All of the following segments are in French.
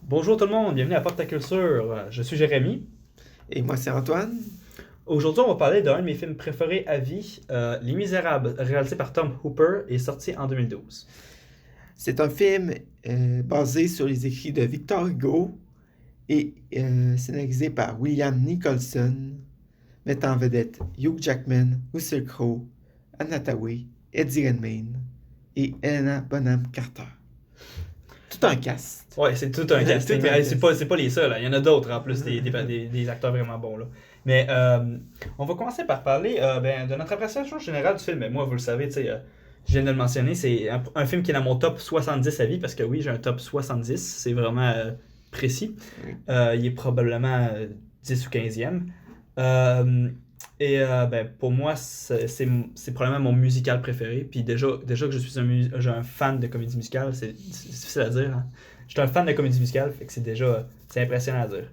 Bonjour tout le monde, bienvenue à Pop ta Culture. Je suis Jérémy. Et moi, c'est Antoine. Aujourd'hui, on va parler d'un de mes films préférés à vie, Les Misérables, réalisé par Tom Hooper et sorti en 2012. C'est un film basé sur les écrits de Victor Hugo et scénarisé par William Nicholson, mettant en vedette Hugh Jackman, Russell Crowe, Anne Hathaway, Eddie Redmayne et Helena Bonham Carter. Tout un cast. Ouais, c'est tout un casting. Tout un C'est pas les seuls, hein. Il y en a d'autres en plus, des acteurs vraiment bons. Là. Mais on va commencer par parler de notre appréciation générale du film. Mais moi, vous le savez, je viens de le mentionner, c'est un film qui est dans mon top 70 à vie, parce que oui, j'ai un top 70, c'est vraiment précis. Oui. Il est probablement 10 ou 15e. Pour moi, c'est probablement mon musical préféré. Puis déjà que je suis un fan de comédie musicale, c'est difficile à dire. Hein. Je suis un fan de comédie musicale, fait que c'est impressionnant à dire.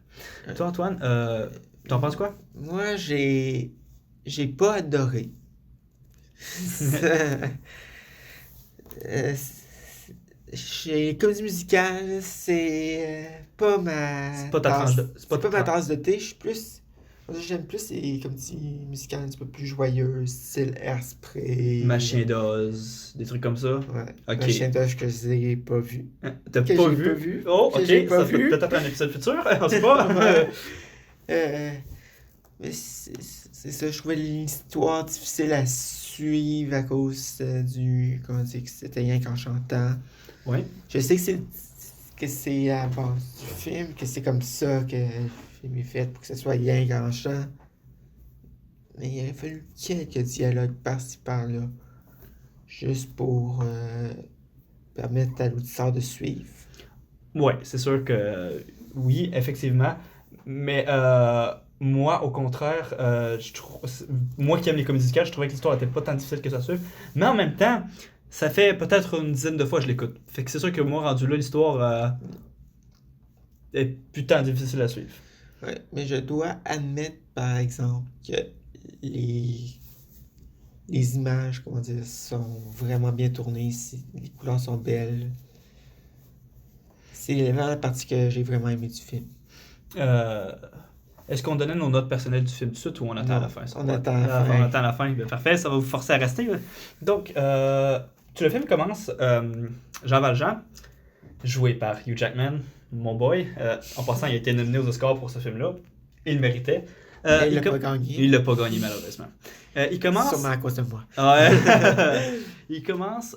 Toi, Antoine, t'en penses quoi? Moi, j'ai pas adoré. Euh, Chez comédie musicale, c'est pas ma C'est pas ta tranche de... c'est pas ma tasse de thé. Je suis plus, j'aime plus les comédies musicales un petit peu plus joyeuses, style Airspray. Machin d'Oz, des trucs comme ça. Ouais. Ok. Machin d'Oz que je n'ai pas vu. Hein, T'as Que pas j'ai vu? pas vu. Oh, Que ok. j'ai pas Ça vu. peut peut-être un épisode futur, on sait pas. Mais c'est ça, je trouvais l'histoire difficile à suivre à cause comment dire, que c'était rien qu'en chantant. Oui. Je sais que c'est à la base du film, que c'est comme ça que le film est fait pour que ce soit rien qu'en chant. Mais il aurait fallu quelques dialogues par-ci par-là, juste pour permettre à l'auditeur de suivre. Ouais, c'est sûr que oui, effectivement. Mais moi, au contraire, moi qui aime les comédies musicales, je trouvais que l'histoire était pas tant difficile que ça à suivre. Mais en même temps, ça fait peut-être une dizaine de fois que je l'écoute. Fait que c'est sûr que moi, rendu là, l'histoire est putain difficile à suivre. Ouais, mais je dois admettre, par exemple, que les, les images, comment dire, sont vraiment bien tournées, les couleurs sont belles. C'est vraiment la partie que j'ai vraiment aimé du film. Euh, Est-ce qu'on donnait nos notes personnelles du film tout de suite ou on attend à la fin? Ça? On attend à la On fin. attend à la fin. Ben, parfait, ça va vous forcer à rester. Là. Donc, le film commence. Jean Valjean, joué par Hugh Jackman, mon boy. En passant, il a été nominé aux Oscars pour ce film-là. Il le méritait. Mais il l'a pas gagné. Il l'a pas gagné, malheureusement. Il commence. Sûrement à cause de moi. Ouais. Il commence.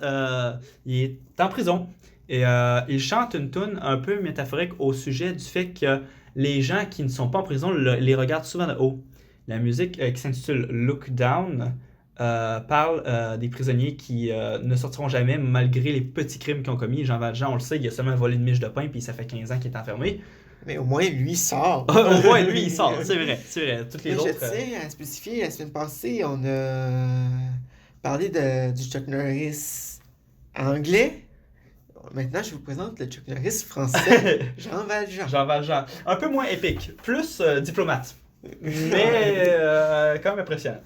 Il est en prison. Et il chante une tune un peu métaphorique au sujet du fait que les gens qui ne sont pas en prison les regardent souvent de haut. La musique qui s'intitule Look Down parle des prisonniers qui ne sortiront jamais malgré les petits crimes qu'ils ont commis. Jean Valjean, on le sait, il a seulement volé une miche de pain puis ça fait 15 ans qu'il est enfermé. Mais au moins, lui sort. Au moins, lui, il sort, c'est vrai. Toutes les Mais autres... je tiens à spécifier, la semaine passée, on a parlé du Chuck Norris anglais. Maintenant, je vous présente le Chuck Norris français, Jean Valjean. Jean Valjean. Un peu moins épique, plus diplomate. Mais quand même impressionnant.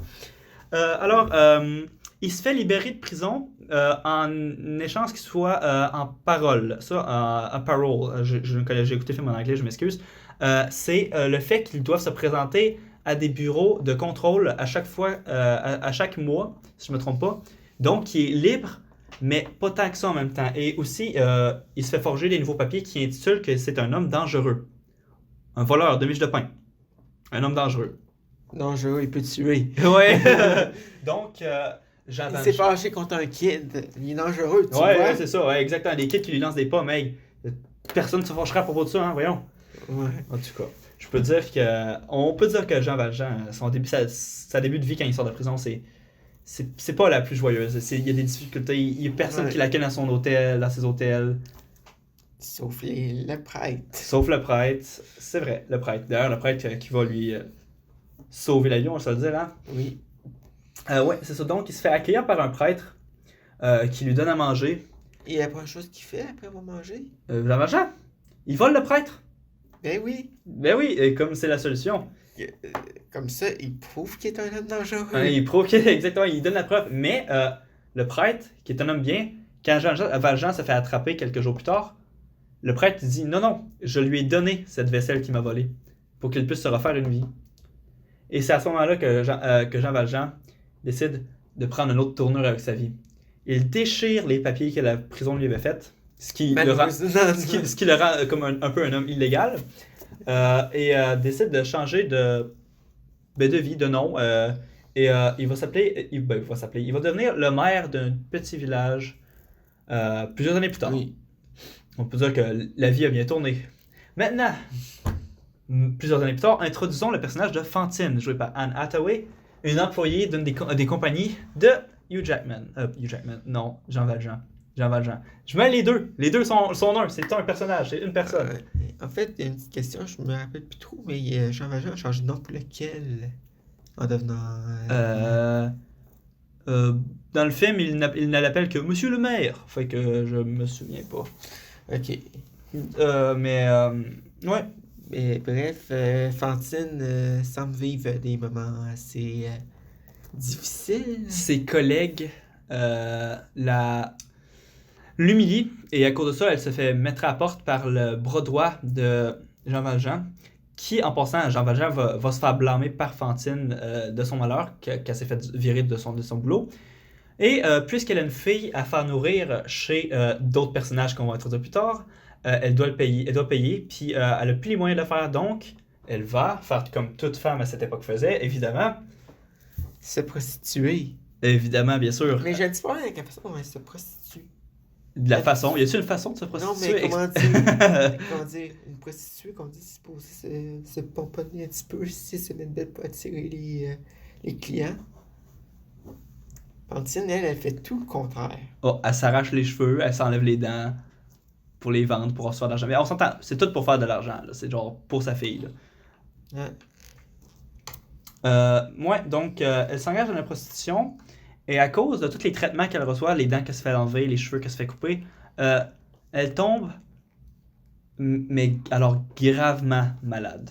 Il se fait libérer de prison en échange qu'il soit en parole. Ça, en parole. J'ai écouté le film en anglais, je m'excuse. C'est le fait qu'ils doivent se présenter à des bureaux de contrôle à chaque fois, à chaque mois, si je ne me trompe pas. Donc, il est libre, mais pas tant que ça en même temps. Et aussi, il se fait forger des nouveaux papiers qui intitulent que c'est un homme dangereux. Un voleur de miche de pain. Un homme dangereux. Dangereux, il peut tuer. Ouais. Donc, Il s'est fâché contre un kid. Il est dangereux, tu vois. Ouais, c'est ça, ouais, exactement. Des kids qui lui lancent des pommes, hey, personne ne se fâchera à propos de ça, hein, voyons. Ouais. En tout cas, on peut dire que Jean Valjean, sa début de vie quand il sort de prison, c'est pas la plus joyeuse. Il y a des difficultés, il y a personne qui l'accueille dans son hôtel, dans ses hôtels. Sauf le prêtre. Sauf le prêtre, c'est vrai, le prêtre. D'ailleurs, le prêtre qui va lui sauver la vie, on va se le dire, hein. Oui. Ouais, c'est ça. Donc, il se fait accueillir par un prêtre qui lui donne à manger. Et la première chose qu'il fait après avoir mangé? Jean Valjean, il vole le prêtre. Ben oui. Ben oui, et comme c'est la solution. Comme ça, il prouve qu'il est un homme dangereux. Hein, il prouve exactement, il donne la preuve. Mais le prêtre, qui est un homme bien, quand Jean Valjean se fait attraper quelques jours plus tard, le prêtre dit non, je lui ai donné cette vaisselle qu'il m'a volée pour qu'il puisse se refaire une vie. Et c'est à ce moment-là que Jean Valjean décide de prendre une autre tournure avec sa vie. Il déchire les papiers que la prison lui avait faits, ce qui le rend comme un peu un homme illégal, et décide de changer de vie, de nom. Il va s'appeler, il va devenir le maire d'un petit village plusieurs années plus tard. Oui. On peut dire que la vie a bien tourné. Maintenant, plusieurs années plus tard, introduisons le personnage de Fantine, joué par Anne Hathaway, une employée d'une des compagnies de Jean Valjean. Je mets les deux. Les deux sont un. C'est un personnage, c'est une personne. En fait, il y a une petite question, je me rappelle plus trop, mais Jean Valjean a changé de nom pour lequel en devenant. Dans le film, il ne l'appelle que Monsieur le Maire. Fait que je me souviens pas. Ok. Ouais. Mais bref, Fantine semble vivre des moments assez difficiles. Ses collègues l'humilie et à cause de ça, elle se fait mettre à la porte par le bras droit de Jean Valjean, qui, en passant, Jean Valjean va se faire blâmer par Fantine de son malheur, qu'elle s'est fait virer de son boulot. Et puisqu'elle a une fille à faire nourrir chez d'autres personnages qu'on va introduire plus tard, elle doit payer, puis elle a plus les moyens de le faire, donc elle va faire comme toute femme à cette époque faisait, évidemment. Se prostituer. Évidemment, bien sûr. Mais je ne dis pas à quelle façon elle se prostitue. De la façon, y a-t-il une façon de se prostituer? Non, mais comment dire, une prostituée, comme on dit, c'est supposé se pomponner un petit peu, si se mettre belle pour attirer les clients. Fantine, elle fait tout le contraire. Oh, elle s'arrache les cheveux, elle s'enlève les dents pour les vendre, pour se faire de l'argent. Mais on s'entend, c'est tout pour faire de l'argent, là. C'est genre pour sa fille, là. Ouais, donc elle s'engage dans la prostitution et à cause de tous les traitements qu'elle reçoit, les dents qu'elle se fait enlever, les cheveux qu'elle se fait couper, elle tombe, mais alors gravement malade.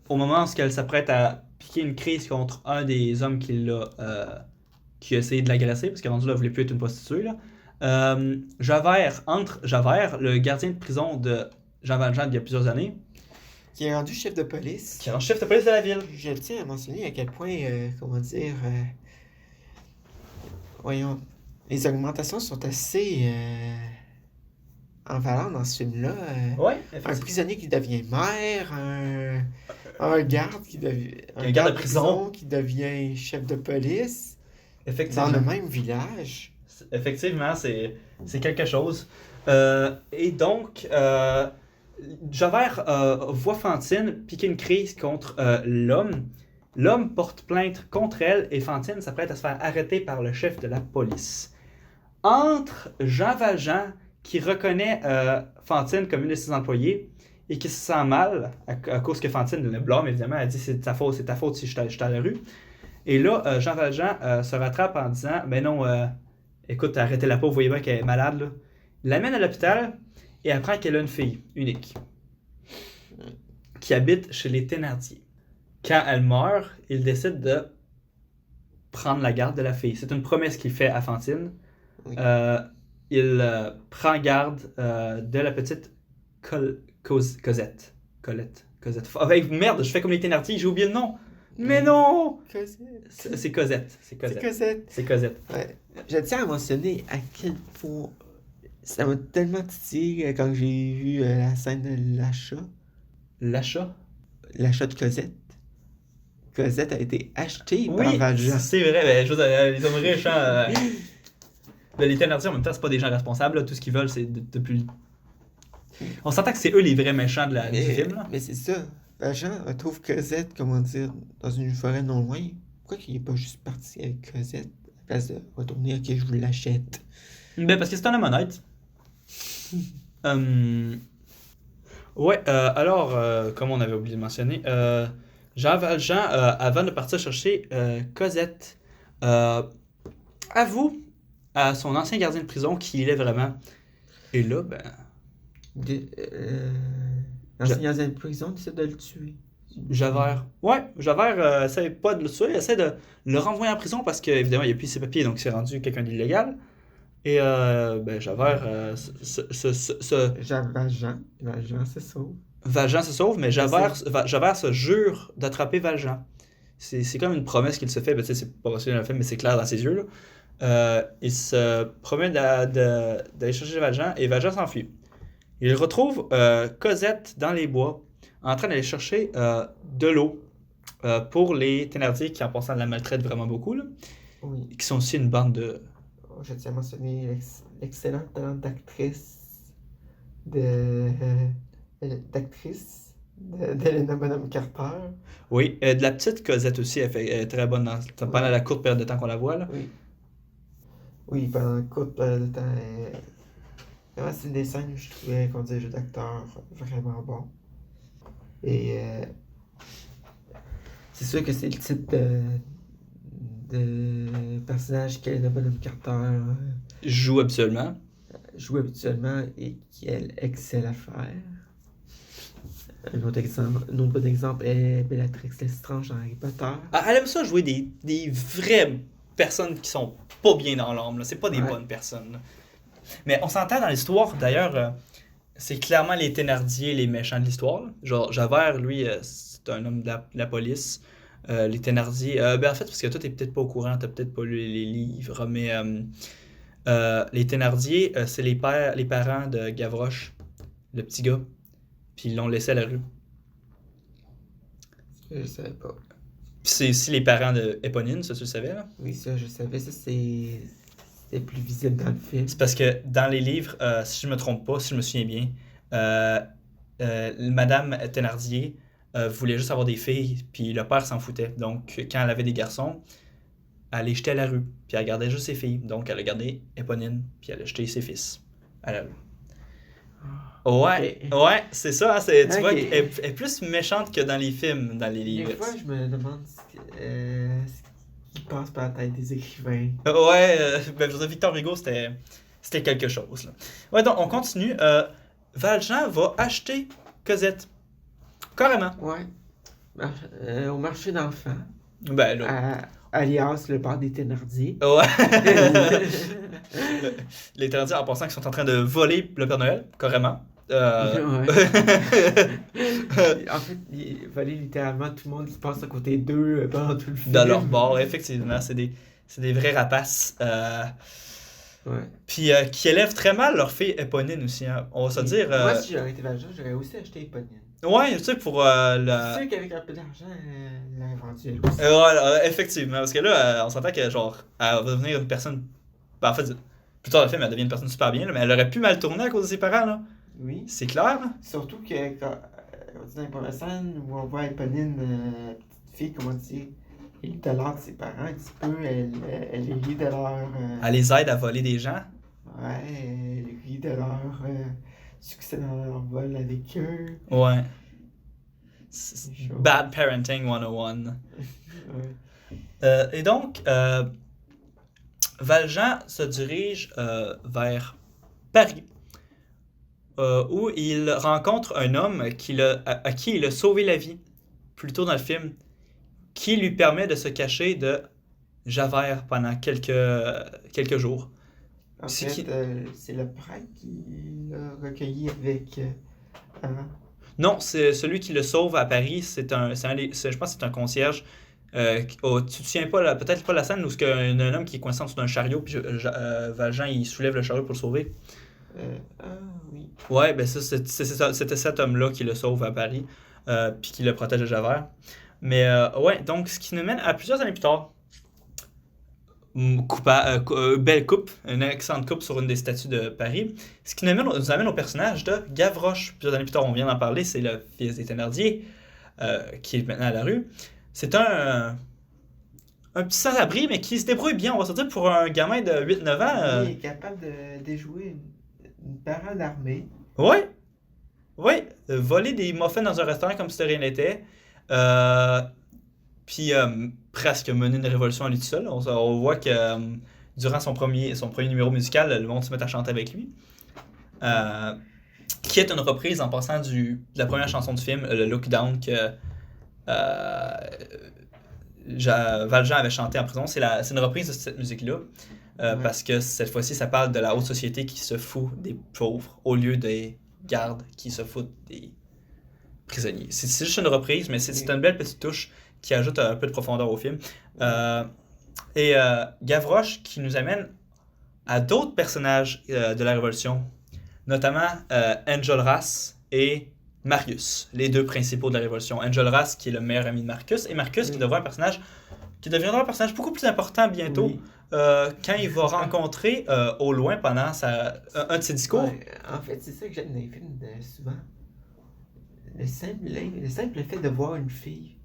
Au moment où elle s'apprête à piquer une crise contre un des hommes qui a essayé de l'agresser, parce qu'à rendu là, elle voulait plus être une prostituée, là. Javert, le gardien de prison de Jean Valjean il y a plusieurs années, qui est rendu chef de police. Qui est rendu chef de police de la ville. Je tiens à mentionner à quel point, voyons, les augmentations sont assez en valeur dans ce film-là. Ouais, un prisonnier qui devient maire, un garde qui devient un garde de prison qui devient chef de police. Effectivement. Dans le même village. Effectivement, c'est quelque chose. Et donc, Javert voit Fantine piquer une crise contre l'homme. L'homme porte plainte contre elle et Fantine s'apprête à se faire arrêter par le chef de la police. Entre Jean Valjean, qui reconnaît Fantine comme une de ses employées et qui se sent mal à cause que Fantine le blâme, évidemment, elle dit c'est ta faute si je suis à la rue. Et là, Jean Valjean se rattrape en disant mais non, écoute, arrêtez-la pas, vous voyez bien qu'elle est malade, là. Il l'amène à l'hôpital et apprend qu'elle a une fille unique qui habite chez les Thénardier. Quand elle meurt, il décide de prendre la garde de la fille. C'est une promesse qu'il fait à Fantine. Oui. Il prend garde de la petite Cosette. Colette. Cosette. Oh, merde, je fais comme les Thénardier, j'ai oublié le nom. Mais non! C'est Cosette. C'est Cosette. Ouais. Je tiens à mentionner à quel point ça m'a tellement titillé quand j'ai vu la scène de l'achat. L'achat? L'achat de Cosette. Cosette a été achetée par Valjean. C'est vrai, les hommes riches, les Thénardier, en même temps, c'est pas des gens responsables, là. Tout ce qu'ils veulent, c'est depuis... On s'entend que c'est eux les vrais méchants du film, là. Mais c'est ça. Valjean trouve Cosette, comment dire, dans une forêt non loin. Pourquoi qu'il n'est pas juste parti avec Cosette à la place de retourner, ok, je vous l'achète? Ben, parce que c'est un homme honnête. Ouais, alors, comme on avait oublié de mentionner, Jean Valjean, avant de partir chercher Cosette, avoue à son ancien gardien de prison qui il est vraiment. Et là, ben... L'ancien gardien de prison décide de le tuer. Javert. Ouais, Javert essaie pas de le tuer, essaie de le renvoyer en prison parce qu'évidemment, il a plus ses papiers, donc il s'est rendu quelqu'un d'illégal. Et ben, Javert, Valjean se sauve. Valjean se sauve, mais Javert se jure d'attraper Valjean. C'est comme une promesse qu'il se fait, ben, tu sais, c'est pas possible dans le film, mais c'est clair dans ses yeux. Là. Il se promet d'aller chercher Valjean et Valjean s'enfuit. Il retrouve Cosette dans les bois, en train d'aller chercher de l'eau pour les Thénardier qui en passant la maltraitent vraiment beaucoup, là, Oui. qui sont aussi une bande de... Je tiens à mentionner l'excellent talent d'actrice d'Helena Bonham Carter. Oui, de la petite Cosette aussi, elle est très bonne pendant la courte période de temps qu'on la voit. Là. Oui. Oui, pendant une courte période de temps. Vraiment, c'est des scènes où je trouvais qu'on disait jeu d'acteur vraiment bon. Et c'est sûr que c'est le type de personnage qu'Helena Bonham Carter Joue habituellement. joue habituellement et qu'elle excelle à faire. Un autre bon exemple est Bellatrix Lestrange dans Harry Potter. Ah, elle aime ça jouer des vraies personnes qui sont pas bien dans l'âme. Là. C'est pas des Ouais. bonnes personnes. Là. Mais on s'entend dans l'histoire, d'ailleurs, c'est clairement les Thénardier les méchants de l'histoire. Là. Genre, Javert, lui, c'est un homme de la police. Les Thénardier, ben en fait, parce que toi, t'es peut-être pas au courant, t'as peut-être pas lu les livres, mais les Thénardier, c'est les parents de Gavroche, le petit gars. Puis ils l'ont laissé à la rue. Je savais pas. Puis c'est aussi les parents de Éponine, ça tu le savais, là? Oui, ça, je savais. Ça, c'était plus visible dans le film. C'est parce que dans les livres, si je me trompe pas, si je me souviens bien, Madame Thénardier voulait juste avoir des filles, puis le père s'en foutait. Donc, quand elle avait des garçons, elle les jetait à la rue, puis elle gardait juste ses filles. Donc, elle a gardé Éponine, puis elle a jeté ses fils à la rue. Ouais, Ok. ouais, c'est ça. Hein, tu vois Ok. qu'elle est plus méchante que dans les films, dans les Des livres. fois, je me demande ce qui passe par la tête des écrivains. Ouais, ben, je veux dire, Victor Hugo, c'était quelque chose. Là. Ouais, donc, on continue. Valjean va acheter Cosette. Carrément. Ouais. Au marché d'enfants, Ben là. alias le bar des Thénardier. Ouais. Les Thénardier, en pensant qu'ils sont en train de voler le Père Noël, carrément. Ouais. En fait, il fallait littéralement tout le monde qui passe à côté d'eux pendant tout le film. Dans leur bord, effectivement. C'est des vrais rapaces. Ouais. Puis qui élèvent très mal leur fille Éponine aussi. Hein. On va se dire. Moi, si j'aurais été Valjean, j'aurais aussi acheté Éponine. Ouais, tu sais, pour C'est sûr qu'avec un peu d'argent, elle l'aurait vendu elle aussi. ouais, effectivement. Parce que là, on s'entend que, genre, elle va devenir une personne. Ben, en fait, plus tard dans le film, elle devient une personne super bien, là, mais elle aurait pu mal tourner à cause de ses parents, là. Oui. C'est clair, là. Surtout que quand on dit dans les premières scènes où on voit Éponine, petite fille, comment dire, elle idolâtre ses parents un petit peu, elle rit de leur. Elle les aide à voler des gens. Ouais, elle rit de leur succès dans leur vol avec eux. Ouais. C'est chaud. Bad Parenting 101. Ouais. Et donc, Valjean se dirige vers Paris, où il rencontre un homme à qui il a sauvé la vie, plus tôt dans le film, qui lui permet de se cacher de Javert pendant quelques jours. En C'est fait, qui- c'est le prêtre qui l'a recueilli avec. Avant. Non, c'est celui qui le sauve à Paris, je pense que c'est un concierge. Tu te souviens pas, peut-être pas la scène où il y a un homme qui est coincé en dessous d'un chariot, puis Valjean il soulève le chariot pour le sauver. Ah oui. Ouais, ben ça, c'était cet homme-là qui le sauve à Paris, puis qui le protège de Javert. Mais ouais, donc ce qui nous mène à plusieurs années plus tard. Belle coupe, une excellente coupe sur une des statues de Paris. Ce qui nous amène au personnage de Gavroche. Plusieurs années plus tard, on vient d'en parler, c'est le fils des Thénardier, qui est maintenant à la rue. C'est un petit sans-abri, mais qui se débrouille bien, on va se dire, pour un gamin de 8-9 ans. Il est capable de déjouer une parole armée. Ouais, ouais, voler des muffins dans un restaurant comme si de rien n'était. Puis presque mener une révolution à lui tout seul. On voit que durant son premier numéro musical, le monde se met à chanter avec lui. Qui est une reprise en passant de la première chanson du film, le Lookdown, que Valjean avait chanté en prison. C'est une reprise de cette musique-là. Ouais. parce que cette fois-ci, ça parle de la haute société qui se fout des pauvres au lieu des gardes qui se foutent des prisonniers. C'est juste une reprise, mais c'est une belle petite touche qui ajoute un peu de profondeur au film. Gavroche qui nous amène à d'autres personnages de la Révolution, notamment Enjolras et Marius, les deux principaux de la Révolution. Enjolras qui est le meilleur ami de Marcus, et Marcus qui deviendra un personnage beaucoup plus important bientôt Oui. quand il va rencontrer au loin pendant un de ses discours. Ouais, en fait, c'est ça que j'aime dans les films souvent. Le simple fait de voir une fille.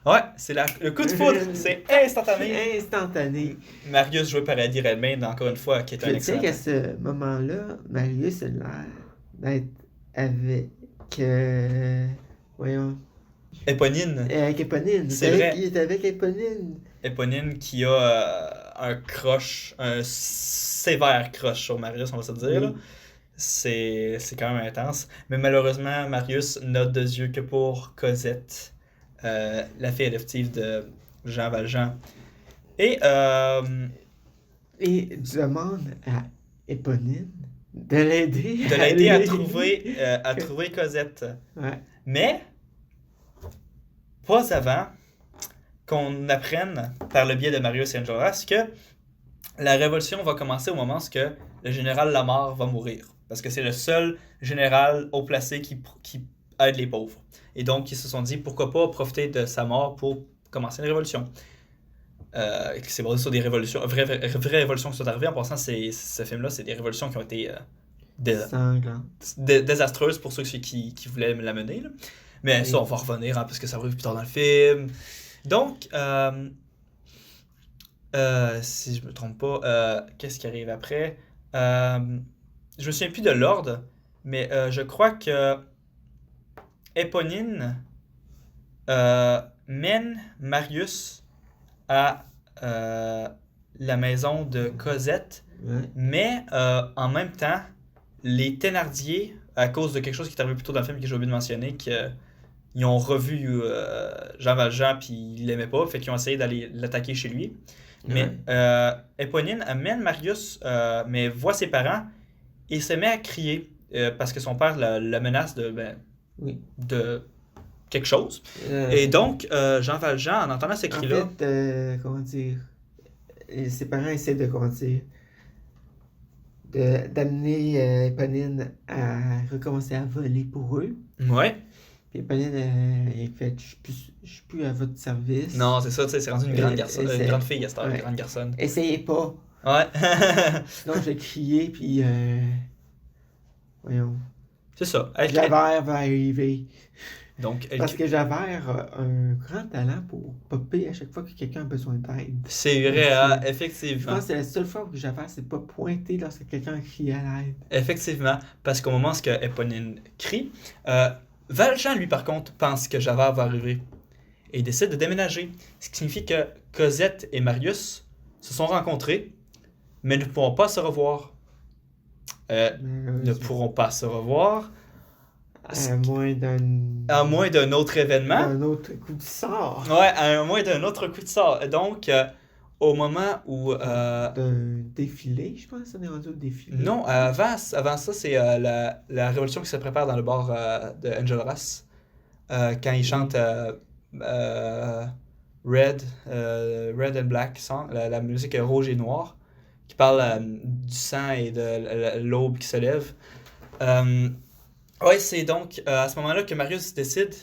Ouais, c'est le coup de foudre, c'est instantané. Instantané. Marius joué par Eddie Redmayne, encore une fois, qui est un Je sais excellent. qu'à ce moment-là, Marius a l'air d'être avec. Voyons. Éponine. Avec Éponine. C'est vrai. Il est avec Éponine. Éponine qui a un sévère crush sur Marius, on va se dire. Là. Oui. C'est quand même intense. Mais malheureusement, Marius n'a de yeux que pour Cosette, la fille adoptive de Jean Valjean. Et Et demande à Éponine de l'aider. de l'aider à trouver Cosette. Ouais. Mais, pas avant qu'on apprenne, par le biais de Marius et Enjolras, que la révolution va commencer au moment où le général Lamarre va mourir. Parce que c'est le seul général haut placé qui aide les pauvres. Et donc, ils se sont dit, pourquoi pas profiter de sa mort pour commencer une révolution. C'est basé sur des révolutions, vraies révolutions qui sont arrivées. En passant, ce film-là, c'est des révolutions qui ont été désastreuses pour ceux qui voulaient la mener. Là. Mais ça, on va revenir, parce que ça arrive plus tard dans le film. Donc, si je me trompe pas, qu'est-ce qui arrive après? Je me souviens plus de l'ordre, mais je crois que Éponine mène Marius à la maison de Cosette, mais en même temps, les Thénardier, à cause de quelque chose qui est arrivé plus tôt dans le film que j'ai oublié de mentionner, qu'ils ont revu Jean Valjean puis ils l'aimaient pas, fait qu'ils ont essayé d'aller l'attaquer chez lui. Mais Éponine amène Marius, mais voit ses parents et se met à crier parce que son père la menace de quelque chose. Et donc, Jean Valjean, en entendant ces cris-là... En fait, comment dire... Ses parents essaient de, comment dire... d'amener Éponine à recommencer à voler pour eux. Ouais. Puis Éponine, il fait, je suis plus à votre service. Non, c'est ça, tu sais, c'est rendu une grande garçon, une grande fille à cette heure, une grande garçonne. Essayez pas. Ouais. Sinon, je vais crier, puis... Voyons. C'est ça. Javert va arriver. Donc, parce que Javert a un grand talent pour popper à chaque fois que quelqu'un a besoin d'aide. C'est vrai, effectivement. Je pense que c'est la seule fois où Javert s'est pas pointé lorsque quelqu'un a crié à l'aide. Effectivement, parce qu'au moment où Éponine crie, Valjean, lui, par contre, pense que Javert va arriver et décide de déménager. Ce qui signifie que Cosette et Marius se sont rencontrés, mais ne pourront pas se revoir. Ne pourront pas se revoir. À moins d'un autre événement. Un autre coup de sort. Ouais, à moins d'un autre coup de sort. Donc, au moment où... d'un défilé, je pense, on est rendu au défilé. Non, avant ça, c'est la révolution qui se prépare dans le bar de Enjolras. Quand il chante Red and Black Song, la musique rouge et noire, qui parle du sang et de l'aube qui se lève. Ouais, c'est donc à ce moment-là que Marius décide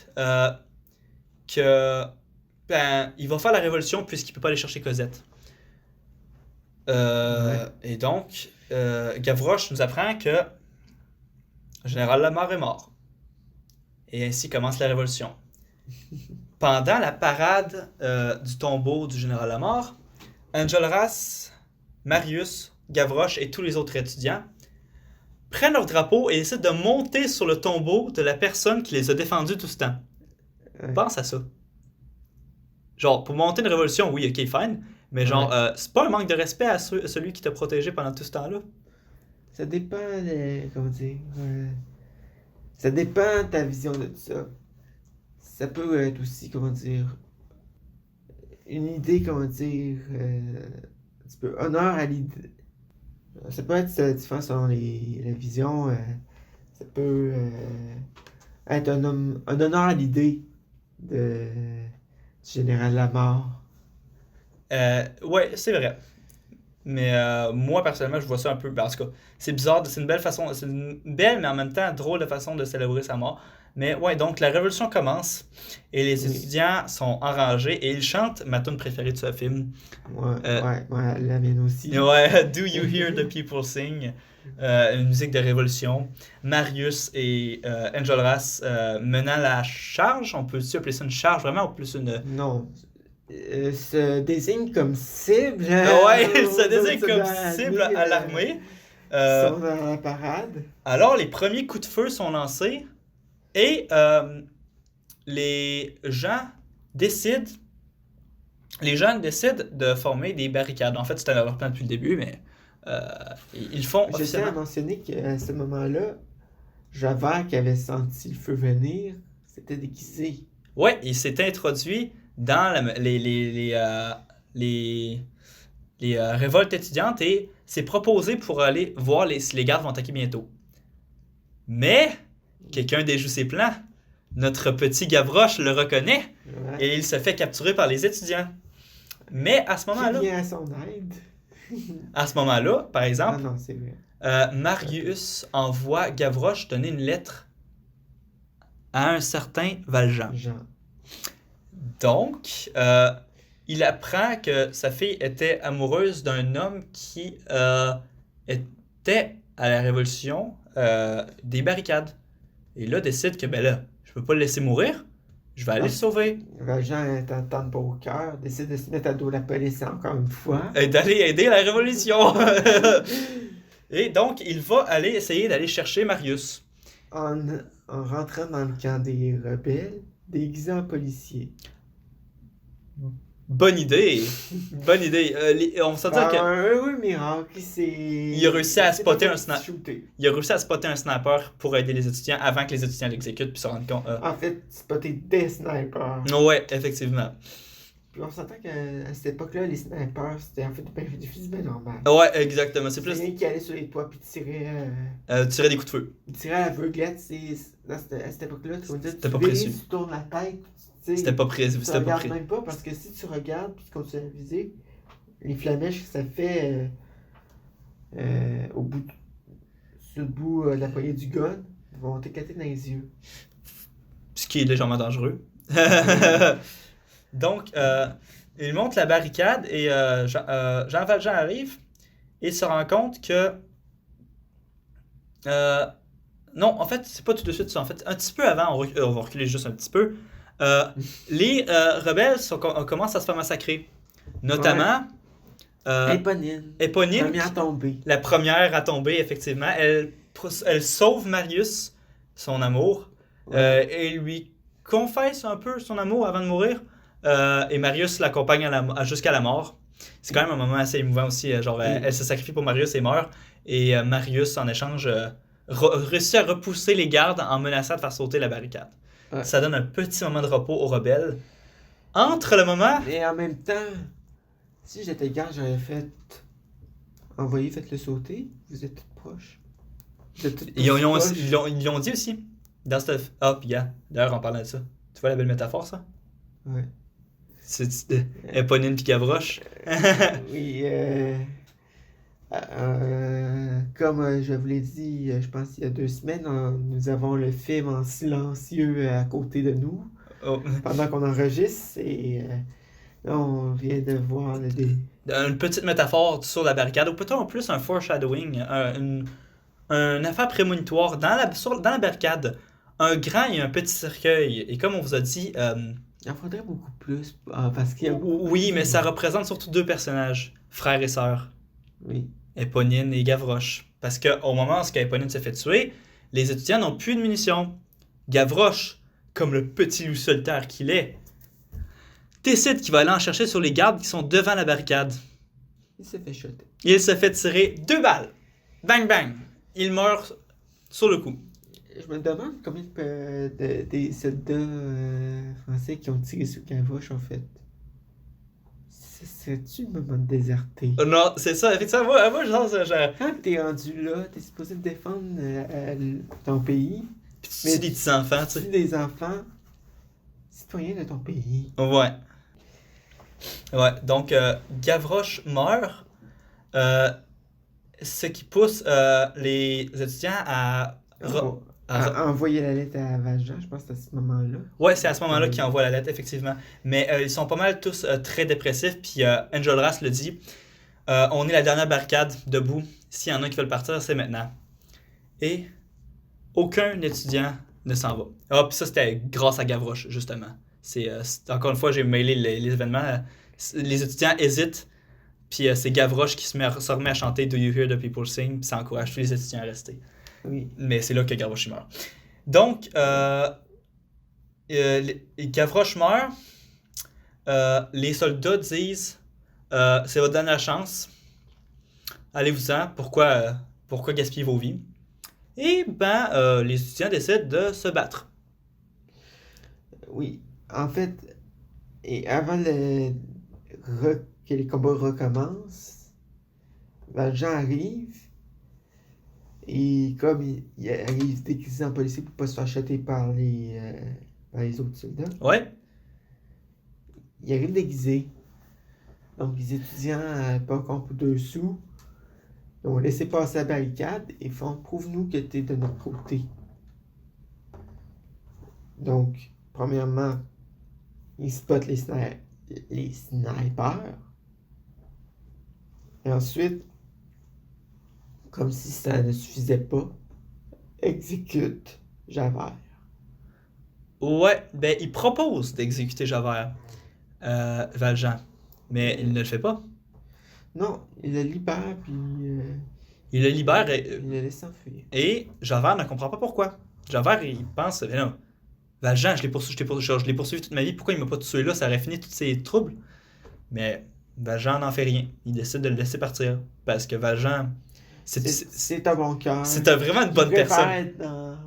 que il va faire la révolution puisqu'il peut pas aller chercher Cosette. Et donc, Gavroche nous apprend que le général Lamarre est mort. Et ainsi commence la révolution. Pendant la parade du tombeau du général Lamarre, Enjolras, Marius, Gavroche et tous les autres étudiants prennent leur drapeau et décident de monter sur le tombeau de la personne qui les a défendus tout ce temps. Pense à ça. Genre, pour monter une révolution, oui, ok, fine, mais genre, c'est pas un manque de respect à celui qui t'a protégé pendant tout ce temps-là? Ça dépend comment dire... ça dépend de ta vision de tout ça. Ça peut être aussi, comment dire... une idée, comment dire... petit peu honneur à l'idée. Ça peut être différent selon la vision. Ça peut être un honneur à l'idée du général Lamar. Ouais, c'est vrai. Mais moi, personnellement, je vois ça un peu. En tout cas, c'est bizarre, c'est une belle façon. C'est une belle, mais en même temps drôle de façon de célébrer sa mort. Mais ouais, donc la révolution commence et les Oui. étudiants sont enragés et ils chantent ma tune préférée de ce film. Ouais, la mienne aussi. Ouais, Do You Hear the People Sing? Une musique de révolution. Marius et Enjolras menant la charge, on peut-tu appeler ça une charge vraiment, ou plus une. Non. Se désigne comme cible. Ouais, il se désigne aux comme soldats cible armés, à l'armée. qui sont dans la parade. Alors, les premiers coups de feu sont lancés et les gens décident. Les jeunes décident de former des barricades. En fait, c'était leur plan depuis le début, mais ils font Je tiens à officiellement. mentionner qu'à ce moment-là, Javert qui avait senti le feu venir, s'était déguisé. Ouais, il s'est introduit dans les révoltes étudiantes et s'est proposé pour aller voir si les gardes vont attaquer bientôt. Mais quelqu'un déjoue ses plans. Notre petit Gavroche le reconnaît Ouais. et il se fait capturer par les étudiants. Mais Qui vient à son aide. à ce moment-là, par Ah exemple, non, c'est vrai. Marius envoie Gavroche donner une lettre à un certain Valjean. Jean. Donc, il apprend que sa fille était amoureuse d'un homme qui était à la révolution des barricades. Et là, décide que, ben là, je peux pas le laisser mourir, je vais aller le sauver. Valjean est en temps de beau cœur, décide de se mettre à dos la police encore une fois. Et d'aller aider la révolution. Et donc, il va aller essayer d'aller chercher Marius. En rentrant dans le camp des rebelles, déguisé en policier. Bonne idée. Bonne idée. On s'en dit que. Un heureux miracle, Il a réussi à spotter un sniper. shooter. Il a réussi à spotter un sniper pour aider les étudiants avant que les étudiants l'exécutent puis se rendent compte. En fait, spotter des snipers. Ouais, effectivement. Puis on s'entend qu'à cette époque-là, les snipers, c'était en fait des fusils bien normaux. Ouais, exactement. C'est C'est plus. rien qui allait sur les toits puis Tirer des coups de feu. tirer à l'aveuglette. À cette époque-là, C'était pas tu vises, précis. tu tournes la tête, tu sais. C'était pas précis. Tu C'était pas regardes précis. même pas parce que si tu regardes puis tu continues à viser, les flamèches que ça fait sur le bout de la poignée du gun vont t'éclater dans les yeux. Ce qui est légèrement dangereux. Donc, il monte la barricade et Jean Valjean arrive et se rend compte que. Non, en fait, c'est pas tout de suite ça. En fait, un petit peu avant, on va reculer juste un petit peu. Les rebelles commencent à se faire massacrer. Notamment. Éponine. Éponine, Première à tomber. la première à tomber, effectivement. Elle sauve Marius, son amour, et lui confesse un peu son amour avant de mourir. Et Marius l'accompagne jusqu'à la mort. C'est quand même un moment assez émouvant aussi. Elle se sacrifie pour Marius et meurt. Et Marius, en échange, réussit à repousser les gardes en menaçant de faire sauter la barricade. Ouais. Ça donne un petit moment de repos aux rebelles. Entre le moment... Mais en même temps, si j'étais garde, j'aurais fait faites-le sauter. Vous êtes toutes proches. Vous êtes toutes Ils l'ont proches. dit aussi. Dans cette... Ah, puis d'ailleurs, en parlant de ça, tu vois la belle métaphore, ça? Ouais. C'est Éponine puis Gavroche. Oui, comme je vous l'ai dit, je pense il y a 2 semaines, nous avons le film en silencieux à côté de nous Oh. pendant qu'on enregistre et là on vient de voir Une petite métaphore sur la barricade, ou peut-être en plus un foreshadowing, une affaire prémonitoire dans la barricade. Un grand et un petit cercueil. Et comme on vous a dit, Il en faudrait beaucoup plus parce qu'il y a oui, mais ça représente surtout 2 personnages, frères et sœurs, Oui. Éponine et Gavroche. Parce qu'au moment où Éponine se fait tuer, les étudiants n'ont plus de munitions. Gavroche, comme le petit loup solitaire qu'il est, décide qu'il va aller en chercher sur les gardes qui sont devant la barricade. Il s'est fait shotter. Il se fait tirer 2 balles. Bang bang. Il meurt sur le coup. Je me demande combien des soldats français qui ont tiré sur Gavroche en fait. serais-tu le moment de déserter? Non, c'est ça. Effectivement, moi genre, Quand t'es rendu là, t'es supposé défendre ton pays, pis tu tues des petits enfants, tu tu sais. des enfants citoyens de ton pays. Ouais. Ouais, donc Gavroche meurt, euh, ce qui pousse les étudiants à... Envoyer la lettre à Valjean, je pense que c'est à ce moment-là. Ouais, c'est à ce moment-là qu'ils envoient la lettre, effectivement. Mais ils sont pas mal tous très dépressifs, puis Enjolras le dit. On est la dernière barricade debout. S'il y en a qui veulent partir, c'est maintenant. Et aucun étudiant ne s'en va. Ah, puis ça, c'était grâce à Gavroche, justement. Encore une fois, j'ai mêlé les événements. Les étudiants hésitent, puis c'est Gavroche qui se remet à chanter Do You Hear the People Sing, puis ça encourage tous les étudiants à rester. Oui. Mais c'est là que Gavroche meurt. Donc, Gavroche meurt. Les soldats disent c'est votre dernière chance. Allez-vous-en. Pourquoi gaspiller vos vies? Et les étudiants décident de se battre. Oui. En fait, et avant que les combats recommencent, Valjean arrive. Et comme il arrive déguisé en policier pour pas se faire acheter par les autres soldats, Ouais. il arrive déguisé. Donc les étudiants, pas contre 2 sous, ils ont laissé passer la barricade et font prouve-nous que t'es de notre côté. Donc, premièrement, ils spotent les snipers. Et ensuite, comme si ça ne suffisait pas, exécute Javert. Ouais, il propose d'exécuter Javert, Valjean. Mais il ne le fait pas. Non, il le libère, puis Il le libère il le laisse s'enfuir. et Javert ne comprend pas pourquoi. Javert, il pense, mais non, Valjean, je l'ai poursuivi toute ma vie, pourquoi il m'a pas tué là? Ça aurait fini tous ces troubles. Mais Valjean n'en fait rien. Il décide de le laisser partir. Parce que Valjean, C'est un bon cœur. c'est vraiment une bonne Il préfère personne être dans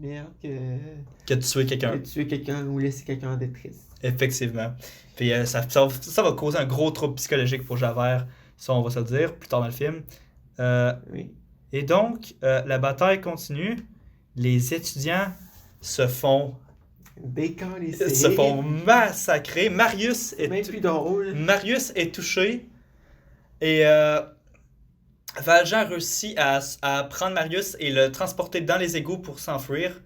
merde que de tuer quelqu'un. que tuer quelqu'un ou laisser quelqu'un en détresse. Effectivement. Puis ça va causer un gros trouble psychologique pour Javert. Ça, on va se le dire plus tard dans le film. Oui. Et donc, la bataille continue. Les étudiants se font massacrer. C'est même plus drôle. Marius est touché. Et Valjean réussit à prendre Marius et le transporter dans les égouts pour s'enfuir.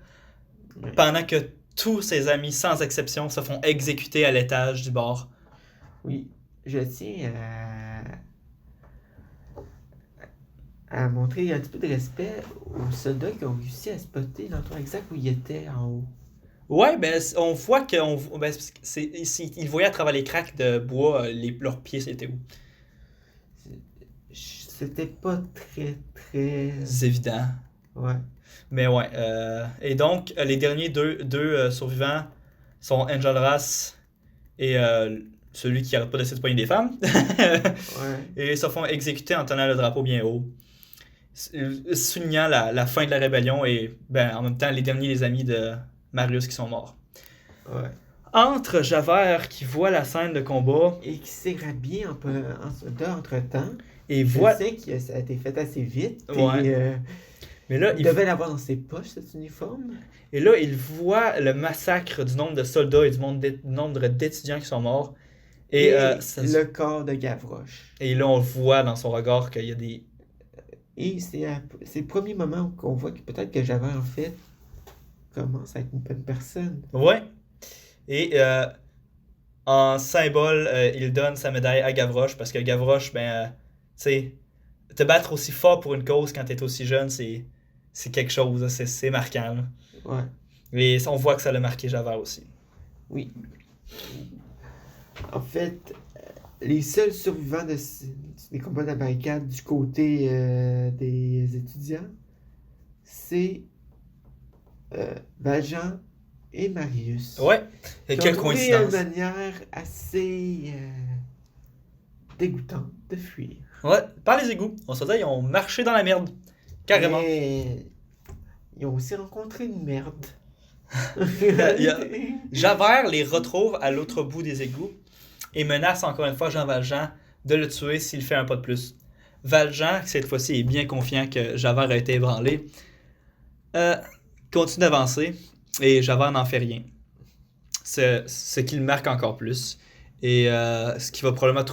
Oui. Pendant que tous ses amis, sans exception, se font exécuter à l'étage du bar. Oui. Je tiens à montrer un petit peu de respect aux soldats qui ont réussi à spotter l'endroit exact où il était en haut. Ouais, on voit qu'ils voyaient à travers les craques de bois, leurs pieds, c'était où? C'était pas très... C'est évident. Ouais. Mais ouais. Et donc, les derniers deux survivants sont Enjolras et celui qui n'arrête pas d'essayer de poigner des femmes. Ouais. Et ils se font exécuter en tenant le drapeau bien haut. Soulignant la fin de la rébellion et en même temps les amis de Marius qui sont morts. Ouais. Entre Javert qui voit la scène de combat Et qui s'est rhabillé en soldat entre-temps. et Je voit... sais que ça a été fait assez vite. Ouais. Et, Mais là, il devait l'avoir dans ses poches, cet uniforme. Et là, il voit le massacre du nombre de soldats et du nombre d'étudiants qui sont morts. Et, le corps de Gavroche. Et là, on voit dans son regard qu'il y a des... Et c'est le premier moment qu'on voit que peut-être que Javert, en fait, commence à être une bonne personne. Ouais. Et en symbole, il donne sa médaille à Gavroche parce que Gavroche, tu sais, te battre aussi fort pour une cause quand t'es aussi jeune, c'est quelque chose, c'est marquant. Là. Ouais. Et on voit que ça l'a marqué Javert aussi. Oui. En fait, les seuls survivants des combats de la barricade du côté des étudiants, c'est Valjean et Marius. Ouais. Et Qui quelle ont trouvé coïncidence. une manière assez dégoûtante de fuir. Ouais, par les égouts. On se dit, ils ont marché dans la merde. Carrément. Mais ils ont aussi rencontré une merde. Javert les retrouve à l'autre bout des égouts et menace encore une fois Jean Valjean de le tuer s'il fait un pas de plus. Valjean, cette fois-ci, est bien confiant que Javert a été ébranlé, euh, continue d'avancer et Javert n'en fait rien. Ce qui le marque encore plus et ce qui va probablement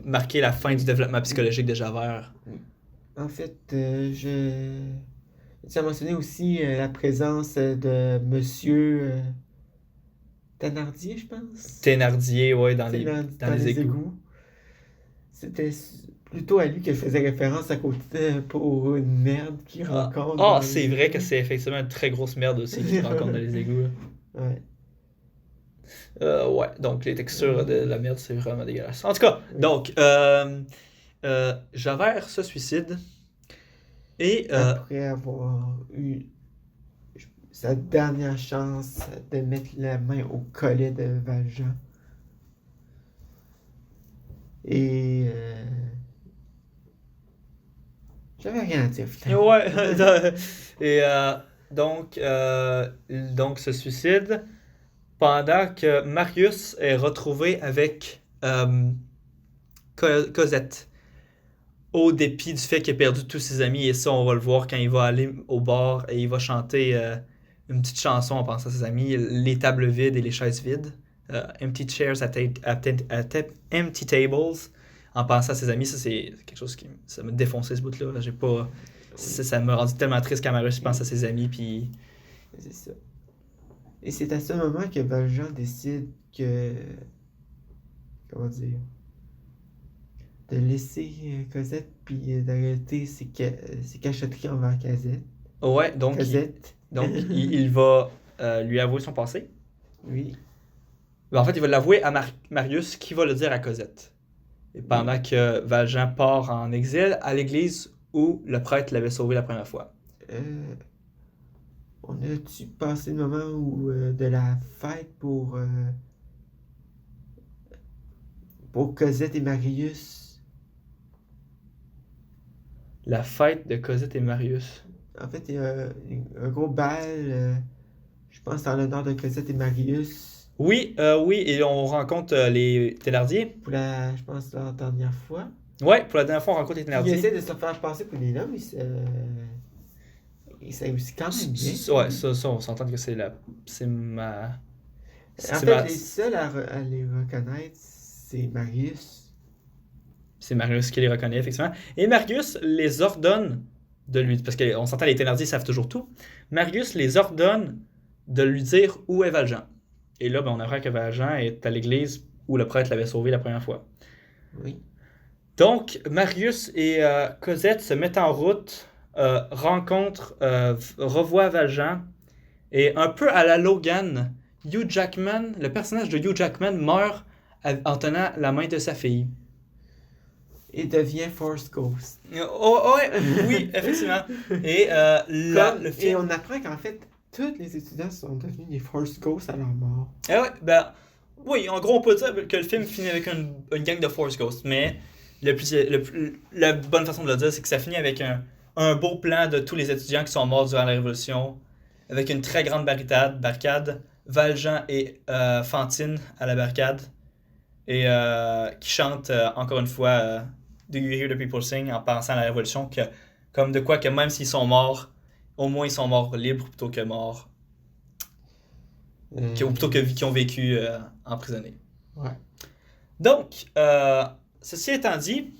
marquer la fin du développement psychologique de Javert. En fait, tu as mentionné aussi la présence de Monsieur Thénardier, je pense. Thénardier, ouais, dans les égouts. égouts. C'était plutôt à lui que je faisais référence à côté pour une merde qu'il rencontre. Ah, c'est vrai que c'est effectivement une très grosse merde aussi qu'il rencontre dans les égouts. Ouais. Ouais, donc les textures de la merde, c'est vraiment dégueulasse. En tout cas, Oui. donc, Javert se suicide et Après avoir eu sa dernière chance de mettre la main au collet de Valjean. Et j'avais rien à dire finalement. ouais, et donc se suicide pendant que Marius est retrouvé avec Cosette. Au dépit du fait qu'il a perdu tous ses amis, et ça, on va le voir quand il va aller au bar et il va chanter une petite chanson en pensant à ses amis, les tables vides et les chaises vides. Empty chairs at empty tables, en pensant à ses amis. Ça, c'est quelque chose qui ça m'a défoncé ce bout-là. J'ai pas. Ça m'a rendu tellement triste quand Marius pense à ses amis. Puis. C'est ça. Et c'est à ce moment que Valjean décide que. Comment dire? De laisser Cosette puis d'arrêter ses cachotteries envers Cosette. Ouais, donc Cosette. il va lui avouer son passé. Oui. Ben, en fait, il va l'avouer à Marius qui va le dire à Cosette. Et pendant que Valjean part en exil à l'église où le prêtre l'avait sauvé la première fois. On a-tu passé le moment où de la fête pour Cosette et Marius? La fête de Cosette et Marius. En fait, il y a un gros bal, je pense, en l'honneur de Cosette et Marius. Oui, et on rencontre les Thénardier. Pour je pense, la dernière fois. Ouais, pour la dernière fois, on rencontre les Il Thénardier. essaie de se faire passer pour des hommes, il réussit quand même bien. Ouais, ça, on s'entend que c'est ma. En fait, les seuls à les reconnaître, c'est Marius. C'est Marius qui les reconnaît, effectivement. Et Marius les ordonne de lui. Parce qu'on s'entend, les Thénardier savent toujours tout. Marius les ordonne de lui dire où est Valjean. Et là, ben, on apprend que Valjean est à l'église où le prêtre l'avait sauvé la première fois. Oui. Donc, Marius et Cosette se mettent en route, rencontrent, revoient Valjean. Et un peu à la Logan, Hugh Jackman, le personnage de Hugh Jackman meurt en tenant la main de sa fille. Et devient Force Ghost. Oh, ouais, oui, effectivement. Et le film. Et on apprend qu'en fait, tous les étudiants sont devenus des Force Ghosts à leur mort. Ah ouais, ben, oui, en gros, on peut dire que le film finit avec une gang de Force Ghosts, mais la bonne façon de le dire, c'est que ça finit avec un beau plan de tous les étudiants qui sont morts durant la Révolution, avec une très grande barricade, Valjean et Fantine à la barricade, et qui chantent encore une fois Do You Hear the People Sing en pensant à la Révolution, comme de quoi que même s'ils sont morts, au moins ils sont morts libres plutôt que morts, ou plutôt que qui ont vécu emprisonnés. Ouais. Donc, ceci étant dit,